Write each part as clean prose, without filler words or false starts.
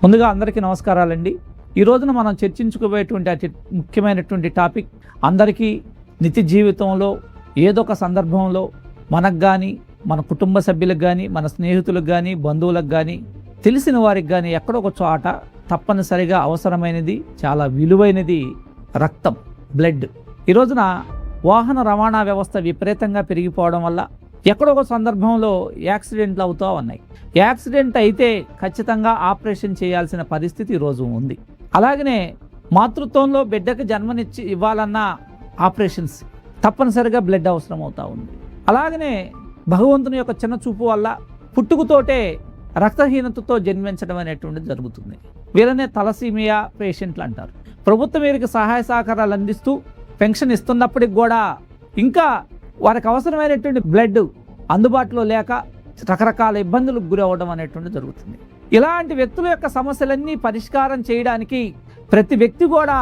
ముందుగా అందరికీ నమస్కారాలండి. ఈ రోజున మనం చర్చించుకోబోయేటువంటి అతి ముఖ్యమైనటువంటి టాపిక్, అందరికీ నిత్య జీవితంలో ఏదో ఒక సందర్భంలో మనకు కానీ, మన కుటుంబ సభ్యులకు కానీ, మన స్నేహితులకు కానీ, బంధువులకు కానీ, తెలిసిన వారికి కానీ ఎక్కడో ఒక చోట తప్పనిసరిగా అవసరమైనది, చాలా విలువైనది రక్తం, బ్లడ్. ఈ రోజున వాహన రవాణా వ్యవస్థ విపరీతంగా పెరిగిపోవడం వల్ల ఎక్కడో ఒక సందర్భంలో యాక్సిడెంట్లు అవుతూ ఉన్నాయి. యాక్సిడెంట్ అయితే ఖచ్చితంగా ఆపరేషన్ చేయాల్సిన పరిస్థితి ఈరోజు ఉంది. అలాగనే మాతృత్వంలో బిడ్డకు జన్మనిచ్చి ఇవ్వాలన్న ఆపరేషన్స్ తప్పనిసరిగా బ్లడ్ అవసరం అవుతూ ఉంది. అలాగనే భగవంతుని యొక్క చిన్న చూపు వల్ల పుట్టుకతోటే రక్తహీనతతో జన్మించడం అనేటువంటిది జరుగుతుంది. వీళ్ళనే తలసీమియా పేషెంట్లు అంటారు. ప్రభుత్వం వీరికి సహాయ సహకారాలు అందిస్తూ పెన్షన్ ఇస్తున్నప్పటికి కూడా ఇంకా వారికి అవసరమైనటువంటి బ్లడ్ అందుబాటులో లేక రకరకాల ఇబ్బందులకు గురవడం అనేటువంటి జరుగుతుంది. ఇలాంటి వ్యక్తుల యొక్క సమస్యలన్నీ పరిష్కారం చేయడానికి ప్రతి వ్యక్తి కూడా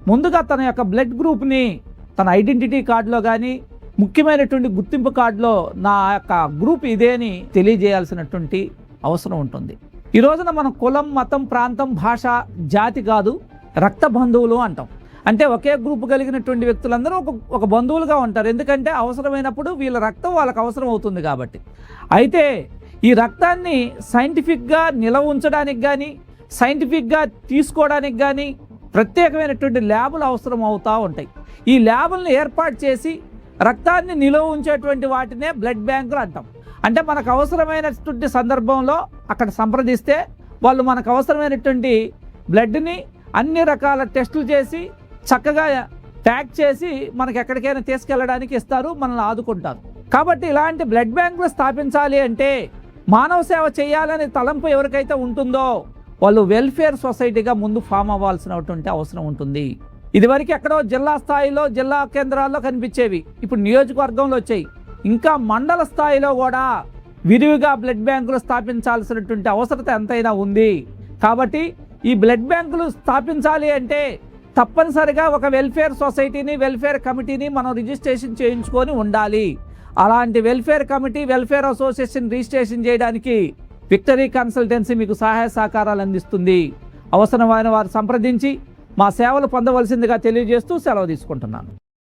ముందుగా తన యొక్క బ్లడ్ గ్రూప్ని తన ఐడెంటిటీ కార్డులో కానీ, ముఖ్యమైనటువంటి గుర్తింపు కార్డులో నా యొక్క గ్రూప్ ఇదే అని తెలియజేయాల్సినటువంటి అవసరం ఉంటుంది. ఈ రోజున మనం కులం, మతం, ప్రాంతం, భాష, జాతి కాదు, రక్త బంధువులు అంటాం. అంటే ఒకే గ్రూప్ కలిగినటువంటి వ్యక్తులందరూ ఒక బంధువులుగా ఉంటారు. ఎందుకంటే అవసరమైనప్పుడు వీళ్ళ రక్తం వాళ్ళకి అవసరం అవుతుంది కాబట్టి. అయితే ఈ రక్తాన్ని సైంటిఫిక్గా నిలవ ఉంచడానికి కానీ, సైంటిఫిక్గా తీసుకోవడానికి కానీ ప్రత్యేకమైనటువంటి ల్యాబులు అవసరం అవుతూ ఉంటాయి. ఈ ల్యాబులను ఏర్పాటు చేసి రక్తాన్ని నిలవ ఉంచేటువంటి వాటినే బ్లడ్ బ్యాంకులు అంటాం. అంటే మనకు అవసరమైనటువంటి సందర్భంలో అక్కడ సంప్రదిస్తే వాళ్ళు మనకు అవసరమైనటువంటి బ్లడ్ని అన్ని రకాల టెస్టులు చేసి చక్కగా ప్యాక్ చేసి మనకి ఎక్కడికైనా తీసుకెళ్ళడానికి ఇస్తారు, మనల్ని ఆదుకుంటారు. కాబట్టి ఇలాంటి బ్లడ్ బ్యాంకులు స్థాపించాలి అంటే మానవ సేవ చేయాలనే తలంపు ఎవరికైతే ఉంటుందో వాళ్ళు వెల్ఫేర్ సొసైటీగా ముందు ఫామ్ అవ్వాల్సినటువంటి అవసరం ఉంటుంది. ఇదివరకు ఎక్కడో జిల్లా స్థాయిలో, జిల్లా కేంద్రాల్లో కనిపించేవి, ఇప్పుడు నియోజకవర్గంలో వచ్చాయి. ఇంకా మండల స్థాయిలో కూడా విరివిగా బ్లడ్ బ్యాంకులు స్థాపించాల్సినటువంటి అవసరత ఎంతైనా ఉంది. కాబట్టి ఈ బ్లడ్ బ్యాంకులు స్థాపించాలి అంటే తప్పనిసరిగా ఒక వెల్ఫేర్ సొసైటీని, వెల్ఫేర్ కమిటీని మనం రిజిస్ట్రేషన్ చేయించుకొని ఉండాలి. అలాంటి welfare committee, welfare association registration చేయడానికి విక్టరీ కన్సల్టెన్సీ మీకు సహాయ సహకారాలు అందిస్తుంది. అవసరమైన వారు సంప్రదించి మా సేవలు పొందవలసిందిగా తెలియజేస్తూ సెలవు తీసుకుంటున్నాను.